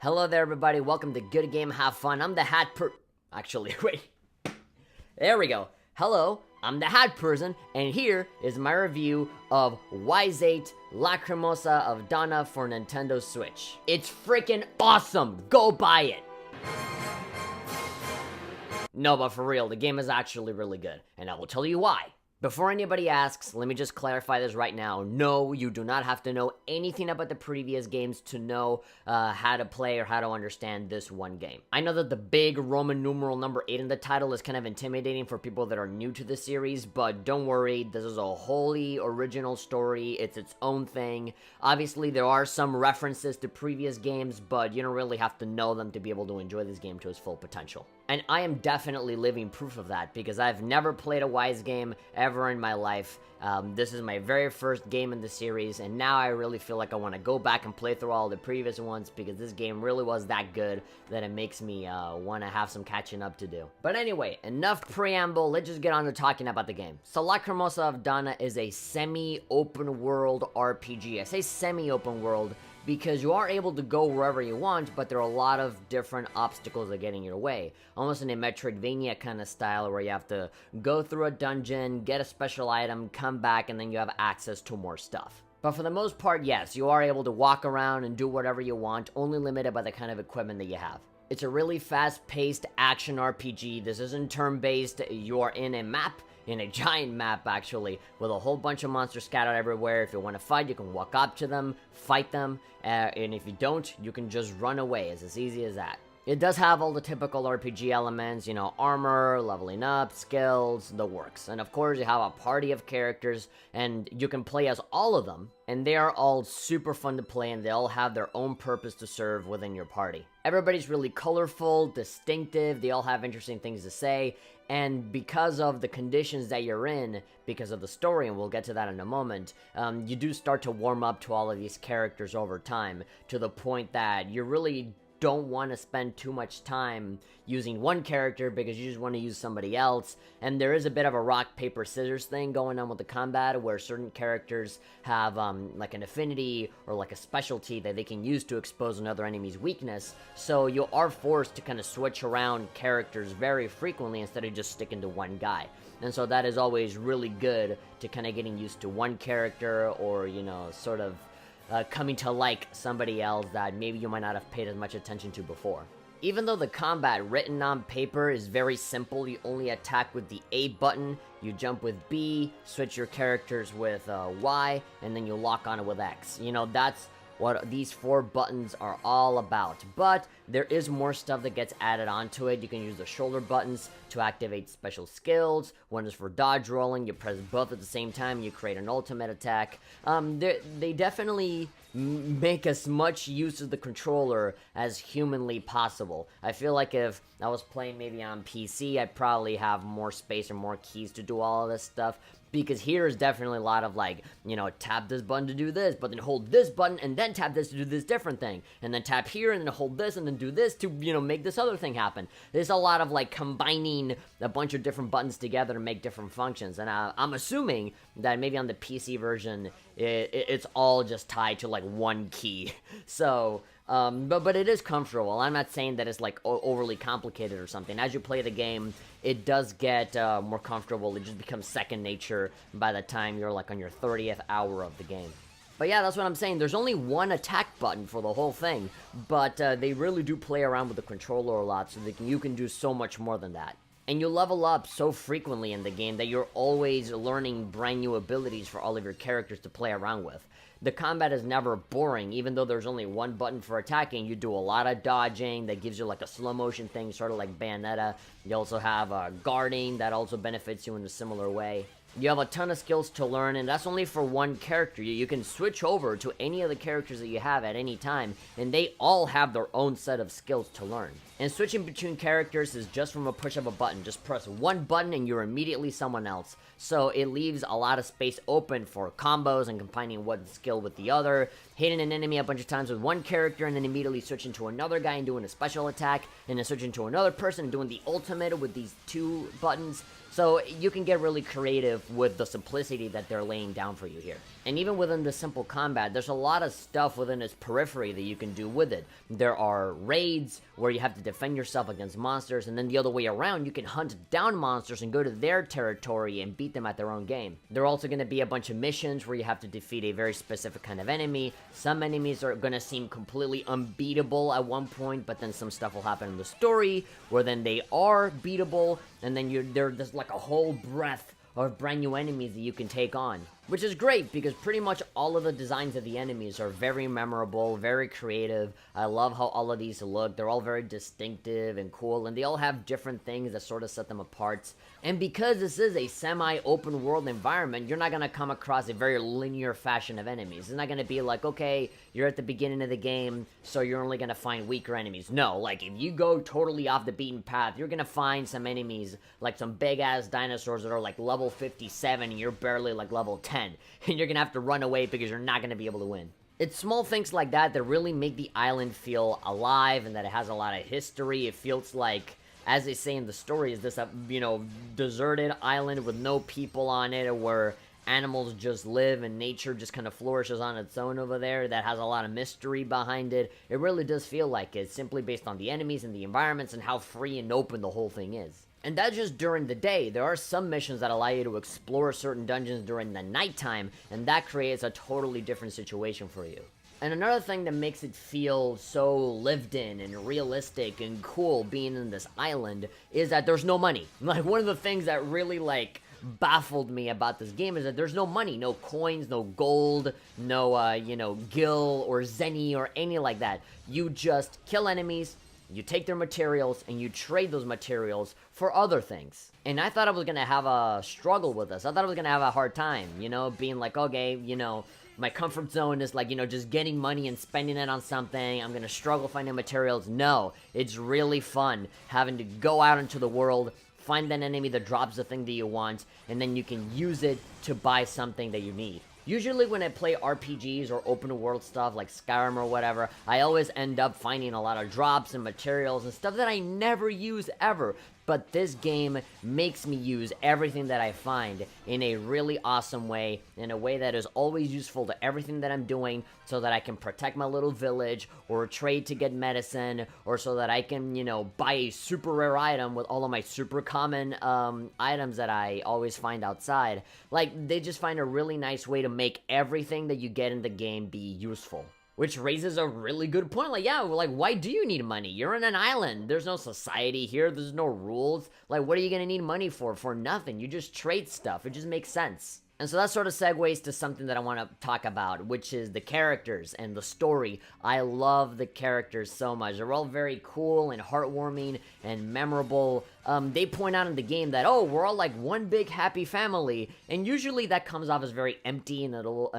Hello there, everybody. Welcome to Good Game, Have Fun. I'm the Actually, wait. There we go. Hello, I'm the Hat Person, and here is my review of VIII Lacrimosa of Donna for Nintendo Switch. It's freaking awesome. Go buy it. No, but for real, the game is actually really good, and I will tell you why. Before anybody asks, let me just clarify this right now. No, you do not have to know anything about the previous games to know how to play or how to understand this one game. I know that the big Roman numeral number 8 in the title is kind of intimidating for people that are new to the series, but don't worry, this is a wholly original story. It's its own thing. Obviously, there are some references to previous games, but you don't really have to know them to be able to enjoy this game to its full potential. And I am definitely living proof of that, because I've never played a VIII game ever in my life. This is my very first game in the series, and now I really feel like I want to go back and play through all the previous ones, because this game really was that good that it makes me want to have some catching up to do. But anyway, enough preamble, let's just get on to talking about the game. So Lacrimosa of Donna is a semi-open world RPG. I say semi-open world because you are able to go wherever you want, but there are a lot of different obstacles that get in your way. Almost in a Metroidvania kind of style where you have to go through a dungeon, get a special item, come back, and then you have access to more stuff. But for the most part, yes, you are able to walk around and do whatever you want, only limited by the kind of equipment that you have. It's a really fast-paced action RPG. This isn't turn-based. You are in a map, in a giant map actually, with a whole bunch of monsters scattered everywhere. If you want to fight, you can walk up to them, fight them, and if you don't, you can just run away. It's as easy as that. It does have all the typical RPG elements, you know, armor, leveling up, skills, the works. And of course, you have a party of characters, and you can play as all of them, and they are all super fun to play, and they all have their own purpose to serve within your party. Everybody's really colorful, distinctive, they all have interesting things to say, and because of the conditions that you're in, because of the story, and we'll get to that in a moment, you do start to warm up to all of these characters over time, to the point that you really don't want to spend too much time using one character because you just want to use somebody else. And there is a bit of a rock, paper, scissors thing going on with the combat, where certain characters have like an affinity or like a specialty that they can use to expose another enemy's weakness. So you are forced to kind of switch around characters very frequently instead of just sticking to one guy. And so that is always really good to kind of getting used to one character, or, you know, sort of coming to like somebody else that maybe you might not have paid as much attention to before. Even though the combat written on paper is very simple, you only attack with the A button, you jump with B, switch your characters with Y, and then you lock on it with X. You know, that's what these 4 buttons are all about. But there is more stuff that gets added onto it. You can use the shoulder buttons to activate special skills. One is for dodge rolling. You press both at the same time, you create an ultimate attack. They definitely make as much use of the controller as humanly possible. I feel like if I was playing maybe on PC, I'd probably have more space or more keys to do all of this stuff. Because here is definitely a lot of, like, you know, tap this button to do this, but then hold this button and then tap this to do this different thing. And then tap here and then hold this and then do this to, you know, make this other thing happen. There's a lot of, like, combining a bunch of different buttons together to make different functions. And I'm assuming that maybe on the PC version, it's all just tied to, like, one key. So, but it is comfortable. I'm not saying that it's, like, overly complicated or something. As you play the game, it does get more comfortable. It just becomes second nature by the time you're, like, on your 30th hour of the game. But yeah, that's what I'm saying. There's only one attack button for the whole thing, but they really do play around with the controller a lot, so you can do so much more than that. And you level up so frequently in the game that you're always learning brand new abilities for all of your characters to play around with. The combat is never boring. Even though there's only one button for attacking, you do a lot of dodging that gives you like a slow motion thing, sort of like Bayonetta. You also have guarding that also benefits you in a similar way. You have a ton of skills to learn, and that's only for one character. You can switch over to any of the characters that you have at any time, and they all have their own set of skills to learn. And switching between characters is just from a push of a button. Just press one button and you're immediately someone else. So it leaves a lot of space open for combos and combining one skill with the other, hitting an enemy a bunch of times with one character and then immediately switching to another guy and doing a special attack, and then switching to another person and doing the ultimate with these 2 buttons. So you can get really creative with the simplicity that they're laying down for you here. And even within the simple combat, there's a lot of stuff within its periphery that you can do with it. There are raids where you have to defend yourself against monsters, and then the other way around, you can hunt down monsters and go to their territory and beat them at their own game. There are also going to be a bunch of missions where you have to defeat a very specific kind of enemy. Some enemies are going to seem completely unbeatable at one point, but then some stuff will happen in the story where then they are beatable, and then there's like a whole breadth of brand new enemies that you can take on. Which is great, because pretty much all of the designs of the enemies are very memorable, very creative. I love how all of these look. They're all very distinctive and cool, and they all have different things that sort of set them apart. And because this is a semi-open world environment, you're not going to come across a very linear fashion of enemies. It's not going to be like, okay, you're at the beginning of the game, so you're only going to find weaker enemies. No, like, if you go totally off the beaten path, you're going to find some enemies, like some big-ass dinosaurs that are like level 57, and you're barely like level 10. And you're gonna have to run away because you're not gonna be able to win. It's small things like that that really make the island feel alive, and that it has a lot of history. It feels like, as they say in the story, is this a, deserted island with no people on it, where animals just live and nature just kind of flourishes on its own over there, that has a lot of mystery behind it. It really does feel like it, simply based on the enemies and the environments and how free and open the whole thing is. And that's just during the day. There are some missions that allow you to explore certain dungeons during the nighttime, and that creates a totally different situation for you. And another thing that makes it feel so lived in and realistic and cool being in this island is that there's no money. Like, one of the things that really, like, baffled me about this game is that there's no money, no coins, no gold, no, gil or zenny or any like that. You just kill enemies, you take their materials, and you trade those materials for other things. And I thought I was gonna have a struggle with this. I thought I was gonna have a hard time, being like, okay, my comfort zone is like, just getting money and spending it on something. I'm gonna struggle finding materials. No, it's really fun having to go out into the world, find an enemy that drops the thing that you want, and then you can use it to buy something that you need. Usually when I play RPGs or open world stuff like Skyrim or whatever, I always end up finding a lot of drops and materials and stuff that I never use ever. But this game makes me use everything that I find in a really awesome way, in a way that is always useful to everything that I'm doing, so that I can protect my little village, or trade to get medicine, or so that I can, buy a super rare item with all of my super common items that I always find outside. Like, they just find a really nice way to make everything that you get in the game be useful. Which raises a really good point. Like, yeah, why do you need money? You're in an island. There's no society here. There's no rules. Like, what are you gonna need money for? For nothing. You just trade stuff. It just makes sense. And so that sort of segues to something that I want to talk about, which is the characters and the story. I love the characters so much. They're all very cool and heartwarming and memorable. They point out in the game that, oh, we're all like one big happy family, and usually that comes off as very empty and a little,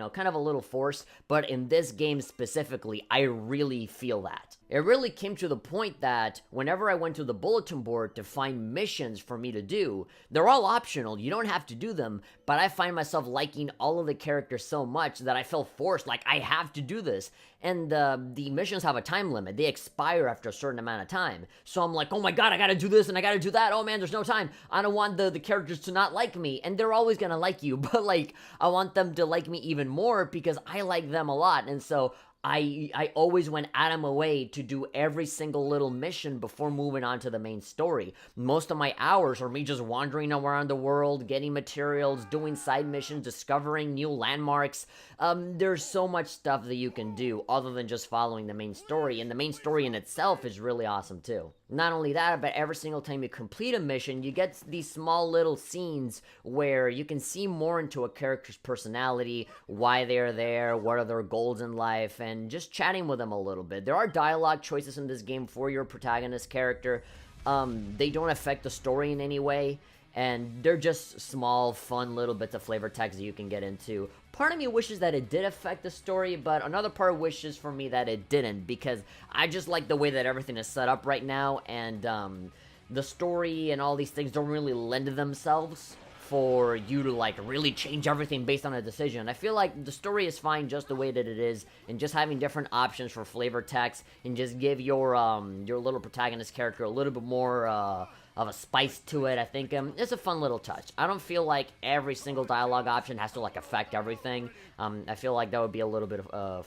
kind of a little forced, but in this game specifically, I really feel that. It really came to the point that whenever I went to the bulletin board to find missions for me to do, they're all optional, you don't have to do them, but I find myself liking all of the characters so much that I feel forced, like, I have to do this. And the missions have a time limit. They expire after a certain amount of time. So I'm like, oh my god, I gotta do this and I gotta do that. Oh man, there's no time. I don't want the characters to not like me. And they're always gonna like you. But like, I want them to like me even more because I like them a lot. And so I always went out of my way to do every single little mission before moving on to the main story. Most of my hours are me just wandering around the world, getting materials, doing side missions, discovering new landmarks. There's so much stuff that you can do other than just following the main story, and the main story in itself is really awesome too. Not only that, but every single time you complete a mission, you get these small little scenes where you can see more into a character's personality, why they're there, what are their goals in life, and just chatting with them a little bit. There are dialogue choices in this game for your protagonist character. They don't affect the story in any way, and they're just small, fun little bits of flavor text that you can get into. Part of me wishes that it did affect the story, but another part wishes for me that it didn't, because I just like the way that everything is set up right now, and the story and all these things don't really lend themselves for you to like really change everything based on a decision. I feel like the story is fine just the way that it is, and just having different options for flavor text and just give your little protagonist character a little bit more of a spice to it. I think it's a fun little touch. I don't feel like every single dialogue option has to like affect everything. I feel like that would be a little bit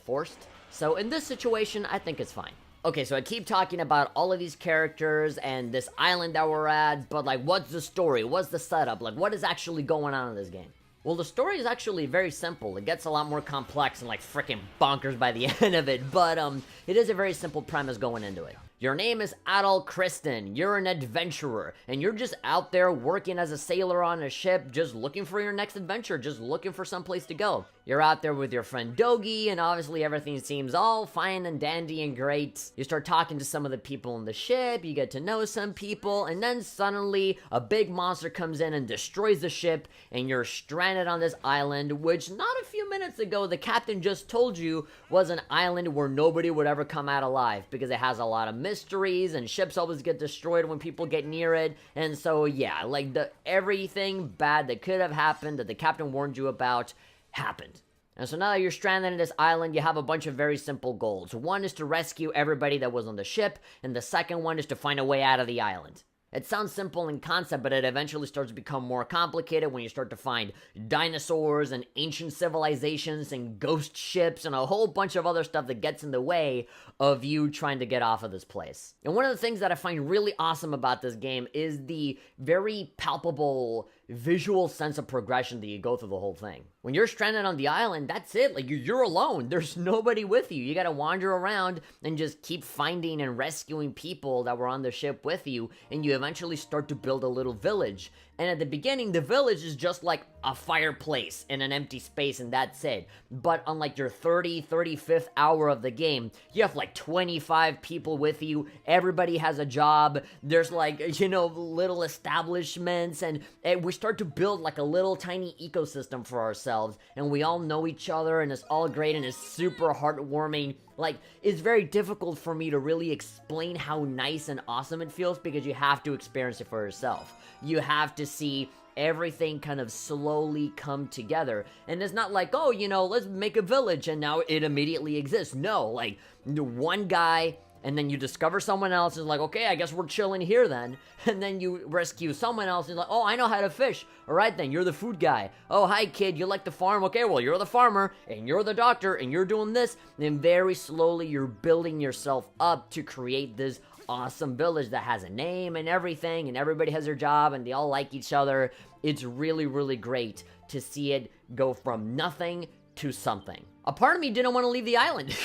forced. So in this situation, I think it's fine. Okay, so I keep talking about all of these characters and this island that we're at, but like, what's the story? What's the setup? Like, what is actually going on in this game? Well, the story is actually very simple. It gets a lot more complex and like freaking bonkers by the end of it, but it is a very simple premise going into it. Your name is Adol Kristen, you're an adventurer, and you're just out there working as a sailor on a ship, just looking for your next adventure, just looking for someplace to go. You're out there with your friend Dogi, and obviously everything seems all fine and dandy and great. You start talking to some of the people on the ship, you get to know some people, and then suddenly a big monster comes in and destroys the ship, and you're stranded on this island, which not a few minutes ago the captain just told you was an island where nobody would ever come out alive, because it has a lot of mysteries, and ships always get destroyed when people get near it, and so yeah, like everything bad that could have happened that the captain warned you about happened. And so now that you're stranded in this island, you have a bunch of very simple goals. One is to rescue everybody that was on the ship, and the second one is to find a way out of the island. It sounds simple in concept, but it eventually starts to become more complicated when you start to find dinosaurs and ancient civilizations and ghost ships and a whole bunch of other stuff that gets in the way of you trying to get off of this place. And one of the things that I find really awesome about this game is the very palpable visual sense of progression that you go through the whole thing. When you're stranded on the island, that's it. Like, you're alone. There's nobody with you. You gotta wander around and just keep finding and rescuing people that were on the ship with you, and you eventually start to build a little village. And at the beginning, the village is just like a fireplace in an empty space, and that's it. But on like your 35th hour of the game, you have like 25 people with you. Everybody has a job. There's like, you know, little establishments, and we start to build like a little tiny ecosystem for ourselves, and we all know each other, and it's all great, and it's super heartwarming. Like, it's very difficult for me to really explain how nice and awesome it feels, because you have to experience it for yourself. You have to see everything kind of slowly come together. And it's not like, oh, you know, let's make a village and now it immediately exists. No, like, one guy, and then you discover someone else, is like, okay, I guess we're chilling here then. And then you rescue someone else, and like, oh, I know how to fish. All right, then, you're the food guy. Oh, hi, kid, you like to farm? Okay, well, you're the farmer, and you're the doctor, and you're doing this. And then very slowly, you're building yourself up to create this awesome village that has a name and everything, and everybody has their job, and they all like each other. It's really, really great to see it go from nothing to something. A part of me didn't want to leave the island.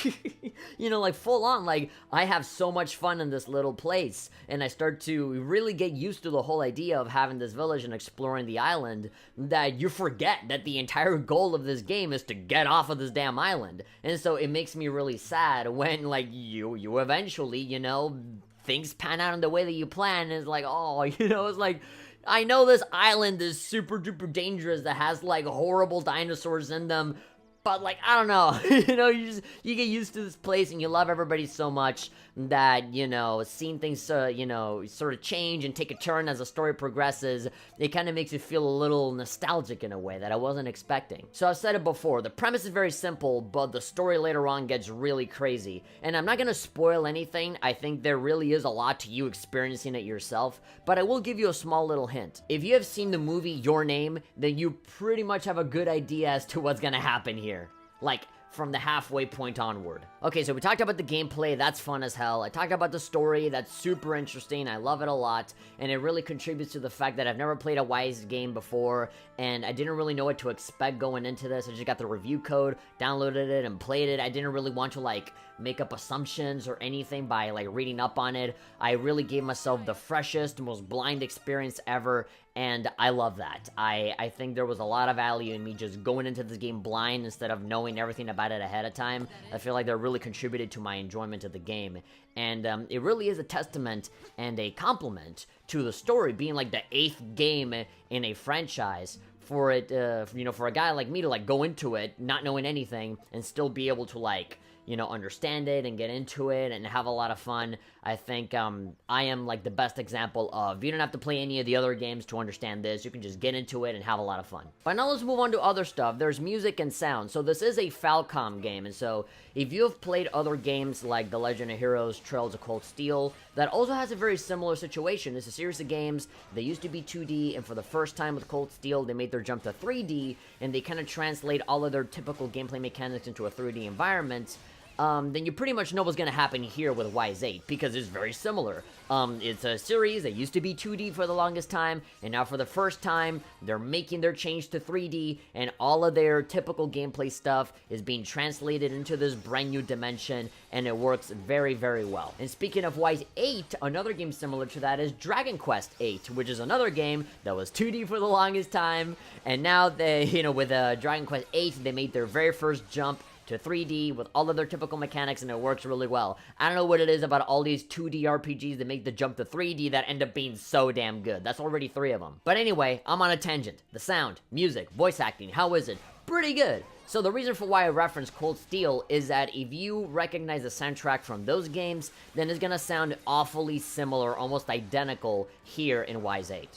You know, like, full on, like, I have so much fun in this little place, and I start to really get used to the whole idea of having this village and exploring the island, that you forget that the entire goal of this game is to get off of this damn island. And so it makes me really sad when, like, you eventually, you know, things pan out in the way that you plan, and it's like, oh, you know, it's like, I know this island is super duper dangerous, that has like horrible dinosaurs in them, but like, I don't know, you know, you get used to this place and you love everybody so much that, you know, seeing things, you know, sort of change and take a turn as the story progresses, it kind of makes you feel a little nostalgic in a way that I wasn't expecting. So I've said it before, the premise is very simple, but the story later on gets really crazy. And I'm not going to spoil anything. I think there really is a lot to you experiencing it yourself, but I will give you a small little hint. If you have seen the movie Your Name, then you pretty much have a good idea as to what's going to happen here. Like, from the halfway point onward. Okay, so we talked about the gameplay, that's fun as hell. I talked about the story, that's super interesting, I love it a lot, and it really contributes to the fact that I've never played a WISE game before, and I didn't really know what to expect going into this. I just got the review code, downloaded it, and played it. I didn't really want to, like, make up assumptions or anything by, like, reading up on it. I really gave myself the freshest, most blind experience ever, and I love that. I think there was a lot of value in me just going into this game blind instead of knowing everything about it ahead of time. I feel like that really contributed to my enjoyment of the game, and it really is a testament and a compliment to the story being like the 8th game in a franchise. For it, you know, for a guy like me to like go into it not knowing anything and still be able to like understand it and get into it and have a lot of fun. I think I am like the best example of you don't have to play any of the other games to understand this. You can just get into it and have a lot of fun. But now let's move on to other stuff. There's music and sound. So this is a Falcom game, and so if you have played other games like The Legend of Heroes, Trails of Cold Steel, that also has a very similar situation. It's a series of games. They used to be 2D, and for the first time with Cold Steel, they made their jump to 3D, and they kind of translate all of their typical gameplay mechanics into a 3D environment. Then you pretty much know what's going to happen here with VIII, because it's very similar. It's a series that used to be 2D for the longest time, and now for the first time, they're making their change to 3D, and all of their typical gameplay stuff is being translated into this brand new dimension, and it works very, very well. And speaking of VIII, another game similar to that is Dragon Quest VIII, which is another game that was 2D for the longest time, and now they, with Dragon Quest VIII, they made their very first jump to 3D with all of their typical mechanics, and it works really well. I don't know what it is about all these 2D RPGs that make the jump to 3D that end up being so damn good. That's already 3 of them. But anyway, I'm on a tangent. The sound, music, voice acting, how is it? Pretty good. So the reason for why I referenced Cold Steel is that if you recognize the soundtrack from those games, then it's gonna sound awfully similar, almost identical here in VIII.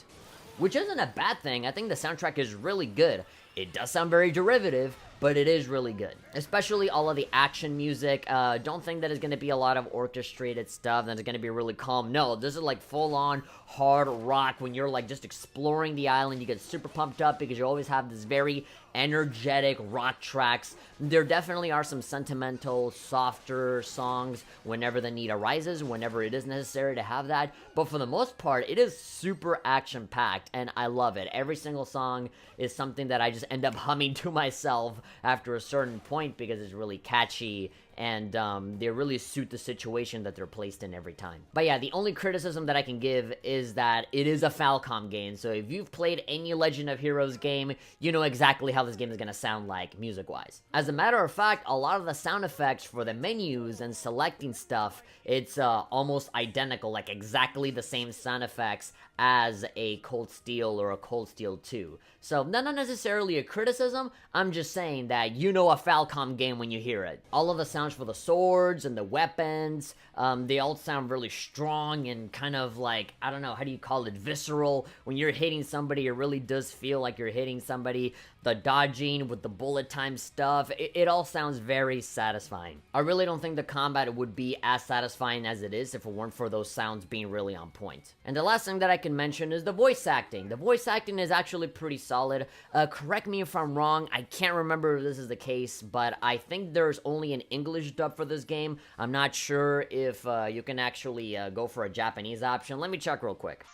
Which isn't a bad thing. I think the soundtrack is really good. It does sound very derivative, but it is really good. Especially all of the action music. Don't think that it's going to be a lot of orchestrated stuff that's going to be really calm. No, this is like full-on hard rock. When you're like just exploring the island, you get super pumped up because you always have this very energetic rock tracks. There definitely are some sentimental, softer songs whenever the need arises, whenever it is necessary to have that. But for the most part, it is super action-packed, and I love it. Every single song is something that I just end up humming to myself after a certain point because it's really catchy, and they really suit the situation that they're placed in every time. But yeah, the only criticism that I can give is that it is a Falcom game, so if you've played any Legend of Heroes game, you know exactly how this game is going to sound like, music-wise. As a matter of fact, a lot of the sound effects for the menus and selecting stuff, it's almost identical, like exactly the same sound effects as a Cold Steel or a Cold Steel 2. So, not necessarily a criticism, I'm just saying that you know a Falcom game when you hear it. All of the sounds for the swords and the weapons, they all sound really strong and kind of like, I don't know, how do you call it, visceral. When you're hitting somebody, it really does feel like you're hitting somebody. The dodging with the bullet time stuff, it all sounds very satisfying. I really don't think the combat would be as satisfying as it is if it weren't for those sounds being really on point. And the last thing that I can mention is the voice acting. The voice acting is actually pretty solid. Correct me if I'm wrong, I can't remember if this is the case, but I think there's only an English dub for this game. I'm not sure if you can actually go for a Japanese option. Let me check real quick.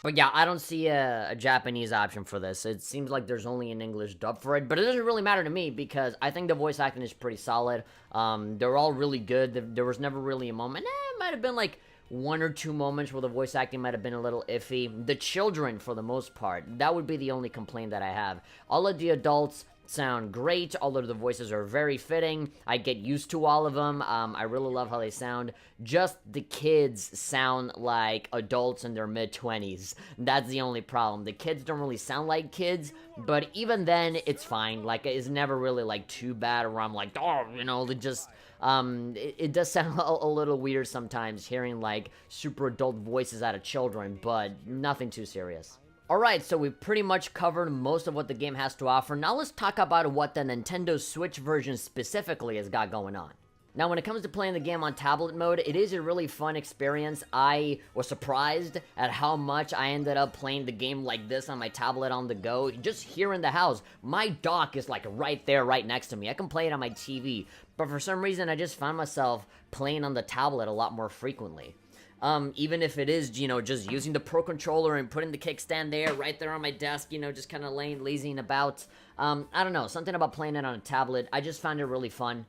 But yeah, I don't see a Japanese option for this. It seems like there's only an English dub for it, but it doesn't really matter to me because I think the voice acting is pretty solid. They're all really good. There was never really a moment. It might have been like 1 or 2 moments where the voice acting might have been a little iffy. The children, for the most part, that would be the only complaint that I have. All of the adults sound great. All of the voices are very fitting. I get used to all of them. I really love how they sound. Just the kids sound like adults in their mid-20s. That's the only problem. The kids don't really sound like kids, but even then, it's fine. Like, it's never really, like, too bad where I'm like, oh, it just... it does sound a little weird sometimes hearing, like, super adult voices out of children, but nothing too serious. Alright, so we've pretty much covered most of what the game has to offer. Now let's talk about what the Nintendo Switch version specifically has got going on. Now, when it comes to playing the game on tablet mode, it is a really fun experience. I was surprised at how much I ended up playing the game like this on my tablet on the go, just here in the house. My dock is like right there, right next to me. I can play it on my TV, but for some reason, I just found myself playing on the tablet a lot more frequently. Even if it is, just using the Pro Controller and putting the kickstand there, right there on my desk, just kind of laying, lazying about. I don't know, something about playing it on a tablet, I just found it really fun.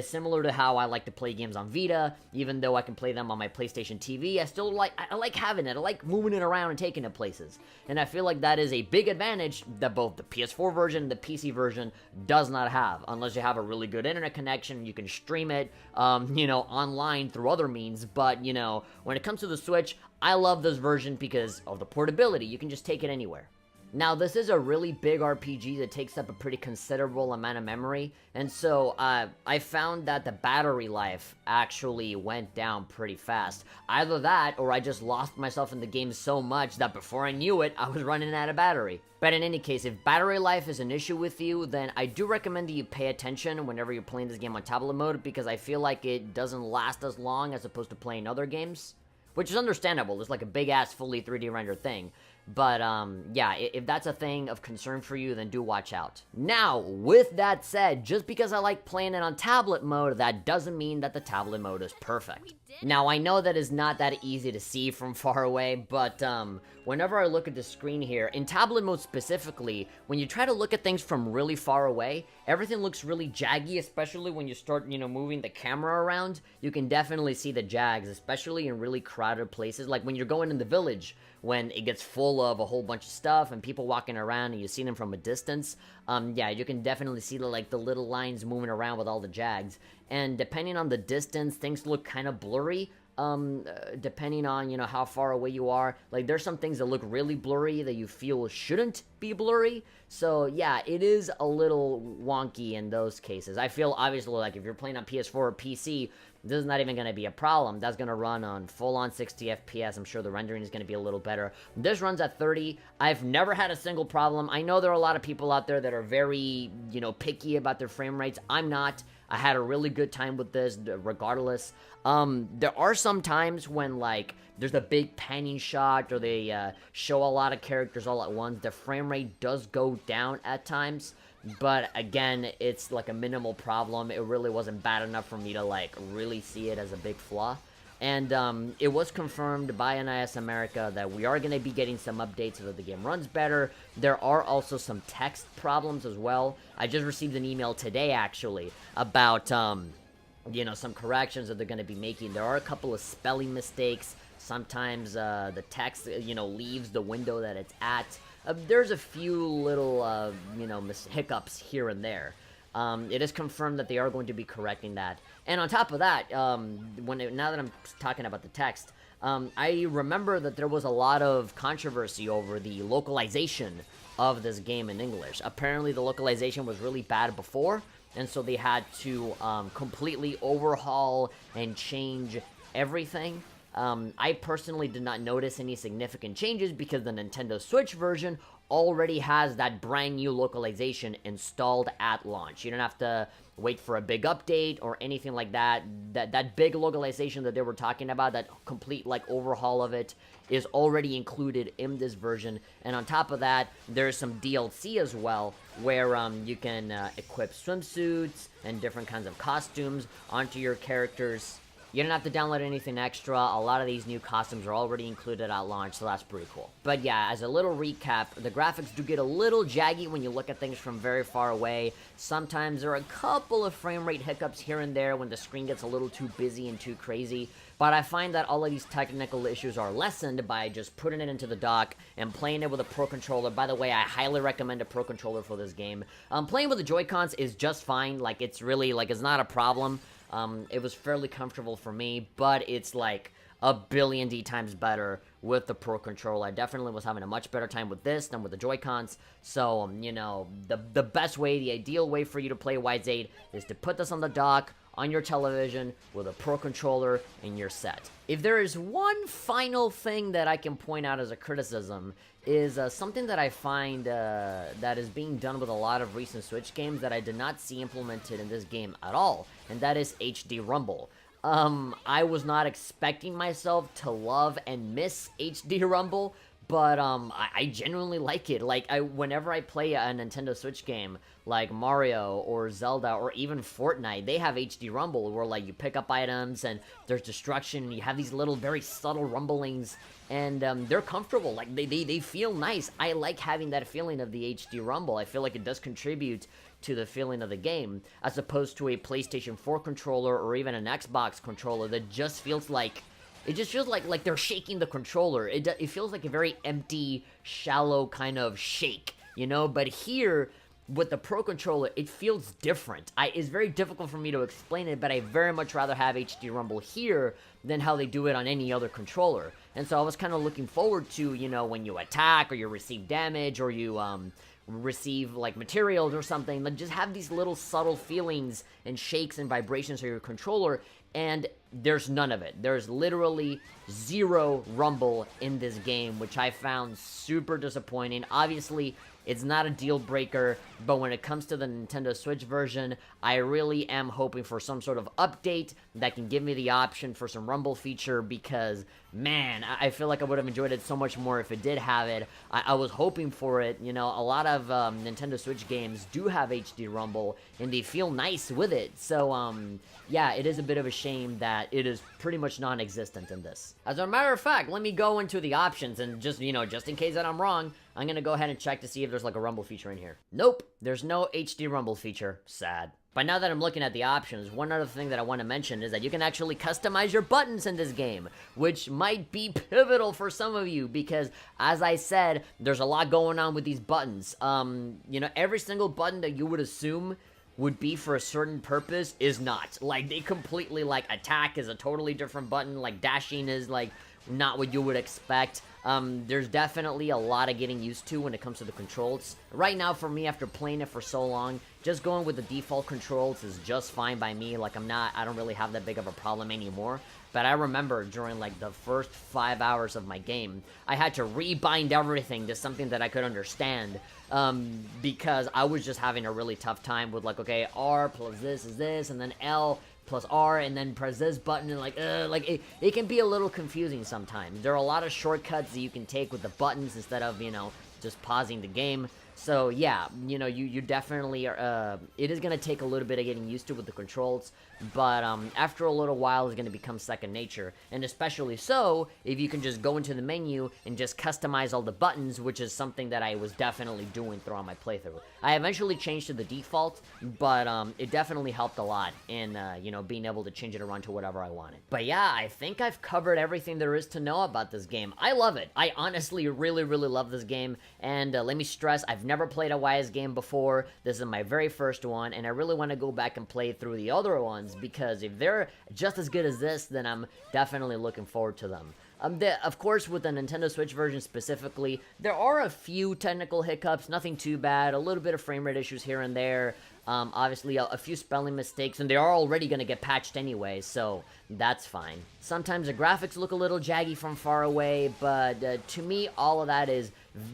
Similar to how I like to play games on Vita, even though I can play them on my PlayStation TV, I like having it. I like moving it around and taking it places. And I feel like that is a big advantage that both the PS4 version and the PC version does not have, unless you have a really good internet connection. You can stream it, online through other means. But, when it comes to the Switch, I love this version because of the portability. You can just take it anywhere. Now, this is a really big RPG that takes up a pretty considerable amount of memory, and so I found that the battery life actually went down pretty fast. Either that, or I just lost myself in the game so much that before I knew it, I was running out of battery. But in any case, if battery life is an issue with you, then I do recommend that you pay attention whenever you're playing this game on tablet mode, because I feel like it doesn't last as long as opposed to playing other games. Which is understandable. It's like a big-ass fully 3D rendered thing. But, yeah, if that's a thing of concern for you, then do watch out. Now, with that said, just because I like playing it on tablet mode, that doesn't mean that the tablet mode is perfect. Now, I know that is not that easy to see from far away, but, whenever I look at the screen here, in tablet mode specifically, when you try to look at things from really far away, everything looks really jaggy, especially when you start, moving the camera around. You can definitely see the jags, especially in really crowded places, like when you're going in the village, when it gets full of a whole bunch of stuff and people walking around and you see them from a distance. Yeah, you can definitely see the little lines moving around with all the jags. And depending on the distance, things look kind of blurry. Depending on, how far away you are. Like, there's some things that look really blurry that you feel shouldn't be blurry. So, yeah, it is a little wonky in those cases. I feel, obviously, like, if you're playing on PS4 or PC, this is not even going to be a problem. That's going to run on full-on 60 FPS. I'm sure the rendering is going to be a little better. This runs at 30. I've never had a single problem. I know there are a lot of people out there that are very, picky about their frame rates. I'm not. I had a really good time with this, regardless. There are some times when, there's a big panning shot, or they show a lot of characters all at once. The frame rate does go down at times, but again, it's like a minimal problem. It really wasn't bad enough for me to, really see it as a big flaw. And it was confirmed by NIS America that we are going to be getting some updates so that the game runs better. There are also some text problems as well. I just received an email today, actually, about, some corrections that they're going to be making. There are a couple of spelling mistakes. Sometimes the text, leaves the window that it's at. There's a few little, hiccups here and there. It is confirmed that they are going to be correcting that. And on top of that, now that I'm talking about the text, I remember that there was a lot of controversy over the localization of this game in English. Apparently, the localization was really bad before, and so they had to completely overhaul and change everything. I personally did not notice any significant changes because the Nintendo Switch version already has that brand new localization installed at launch. You don't have to wait for a big update or anything like that. That big localization that they were talking about, that complete overhaul of it, is already included in this version. And on top of that, there's some DLC as well, where you can equip swimsuits and different kinds of costumes onto your characters. You don't have to download anything extra. A lot of these new costumes are already included at launch, so that's pretty cool. But yeah, as a little recap, the graphics do get a little jaggy when you look at things from very far away. Sometimes there are a couple of frame rate hiccups here and there when the screen gets a little too busy and too crazy. But I find that all of these technical issues are lessened by just putting it into the dock and playing it with a Pro Controller. By the way, I highly recommend a Pro Controller for this game. Playing with the Joy-Cons is just fine. It's really, it's not a problem. It was fairly comfortable for me, but it's a billion D times better with the Pro Controller. I definitely was having a much better time with this than with the Joy-Cons. So, the best way, the ideal way for you to play VIII is to put this on the dock, on your television, with a Pro Controller, and you're set. If there is one final thing that I can point out as a criticism, is something that I find that is being done with a lot of recent Switch games that I did not see implemented in this game at all, and that is HD Rumble. I was not expecting myself to love and miss HD Rumble, but I genuinely like it. Like, whenever I play a Nintendo Switch game like Mario or Zelda or even Fortnite, they have HD rumble where, like, you pick up items and there's destruction and you have these little very subtle rumblings, and they're comfortable. Like, they feel nice. I like having that feeling of the HD rumble. I feel like it does contribute to the feeling of the game, as opposed to a PlayStation 4 controller or even an Xbox controller that just feels like, it just feels like they're shaking the controller. It feels like a very empty, shallow kind of shake, you know? But here, with the Pro Controller, it feels different. It's very difficult for me to explain it, but I very much rather have HD Rumble here than how they do it on any other controller. And so I was kind of looking forward to, you know, when you attack or you receive damage or you receive like materials or something, like just have these little subtle feelings and shakes and vibrations of your controller, and there's none of it. There's literally zero rumble in this game, which I found super disappointing. Obviously, it's not a deal breaker, but when it comes to the Nintendo Switch version, I really am hoping for some sort of update that can give me the option for some rumble feature, because, man, I feel like I would have enjoyed it so much more if it did have it. I was hoping for it. You know, a lot of Nintendo Switch games do have HD rumble, and they feel nice with it. So, yeah, it is a bit of a shame that it is pretty much non-existent in this. As a matter of fact, let me go into the options, and just, you know, just in case that I'm wrong, I'm gonna go ahead and check to see if there's like a rumble feature in here. Nope, there's no HD rumble feature. Sad. But now that I'm looking at the options, one other thing that I want to mention is that you can actually customize your buttons in this game, which might be pivotal for some of you, because, as I said, there's a lot going on with these buttons. You know, every single button that you would assume would be for a certain purpose is not. Like, they completely, like, attack is a totally different button, like, dashing is, like, not what you would expect. There's definitely a lot of getting used to when it comes to the controls. Right now, for me, after playing it for so long, just going with the default controls is just fine by me. Like, I don't really have that big of a problem anymore. But I remember during, like, the first 5 hours of my game, I had to rebind everything to something that I could understand, because I was just having a really tough time with, like, okay, R plus this is this, and then L plus R, and then press this button, and like it can be a little confusing sometimes. There are a lot of shortcuts that you can take with the buttons instead of, you know, just pausing the game. So yeah, you know, you definitely are, it is going to take a little bit of getting used to with the controls, but after a little while it's going to become second nature, and especially so if you can just go into the menu and just customize all the buttons, which is something that I was definitely doing throughout my playthrough. I eventually changed to the default, but it definitely helped a lot in, you know, being able to change it around to whatever I wanted. But yeah, I think I've covered everything there is to know about this game. I love it. I honestly really, really love this game, and let me stress, I've never played a YS game before. This is my very first one, and I really want to go back and play through the other ones, because if they're just as good as this, then I'm definitely looking forward to them. Of course, with the Nintendo Switch version specifically, there are a few technical hiccups, nothing too bad, a little bit of frame rate issues here and there, obviously a few spelling mistakes, and they are already going to get patched anyway, so that's fine. Sometimes the graphics look a little jaggy from far away, but to me, all of that is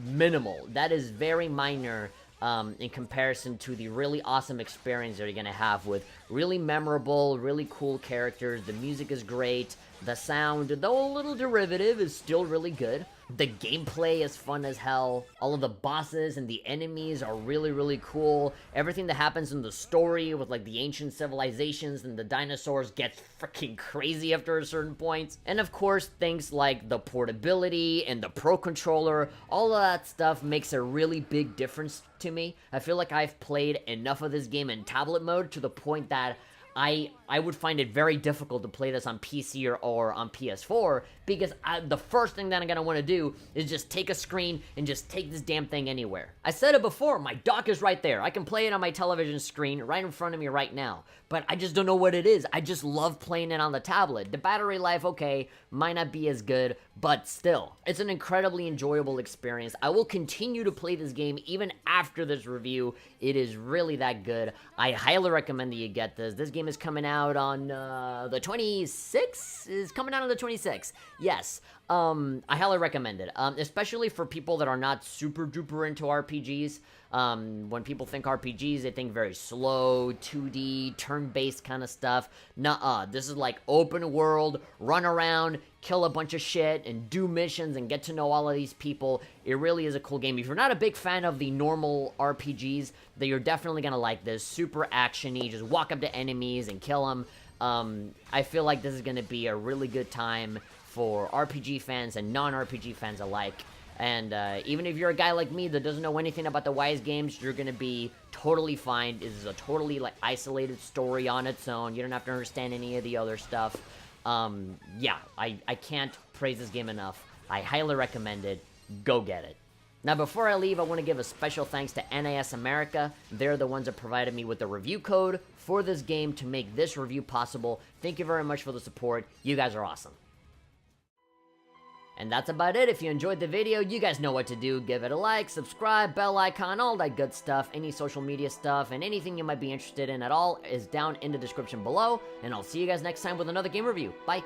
minimal. That is very minor in comparison to the really awesome experience that you're going to have with really memorable, really cool characters. The music is great. The sound, though a little derivative, is still really good. The gameplay is fun as hell. All of the bosses and the enemies are really, really cool. Everything that happens in the story with, like, the ancient civilizations and the dinosaurs gets freaking crazy after a certain point. And of course, things like the portability and the Pro Controller, all of that stuff makes a really big difference to me. I feel like I've played enough of this game in tablet mode to the point that I would find it very difficult to play this on PC or on PS4, because the first thing that I'm going to want to do is just take a screen and just take this damn thing anywhere. I said it before, my dock is right there. I can play it on my television screen right in front of me right now, but I just don't know what it is. I just love playing it on the tablet. The battery life, okay, might not be as good, but still, it's an incredibly enjoyable experience. I will continue to play this game even after this review. It is really that good. I highly recommend that you get this. This game is coming out on the 26th? Is coming out on the 26th. Yes. I highly recommend it, especially for people that are not super duper into RPGs. When people think RPGs, they think very slow, 2D, turn-based kind of stuff. Nuh-uh. This is like open world, run around, kill a bunch of shit, and do missions, and get to know all of these people. It really is a cool game. If you're not a big fan of the normal RPGs, then you're definitely gonna like this. Super action-y, just walk up to enemies and kill them. I feel like this is gonna be a really good time for RPG fans and non-RPG fans alike. And even if you're a guy like me that doesn't know anything about the Wise games, you're gonna be totally fine. This is a totally like isolated story on its own. You don't have to understand any of the other stuff. Yeah, I can't praise this game enough. I highly recommend it. Go get it. Now, before I leave, I want to give a special thanks to NAS America. They're the ones that provided me with the review code for this game to make this review possible. Thank you very much for the support. You guys are awesome. And that's about it. If you enjoyed the video, you guys know what to do. Give it a like, subscribe, bell icon, all that good stuff. Any social media stuff and anything you might be interested in at all is down in the description below. And I'll see you guys next time with another game review. Bye.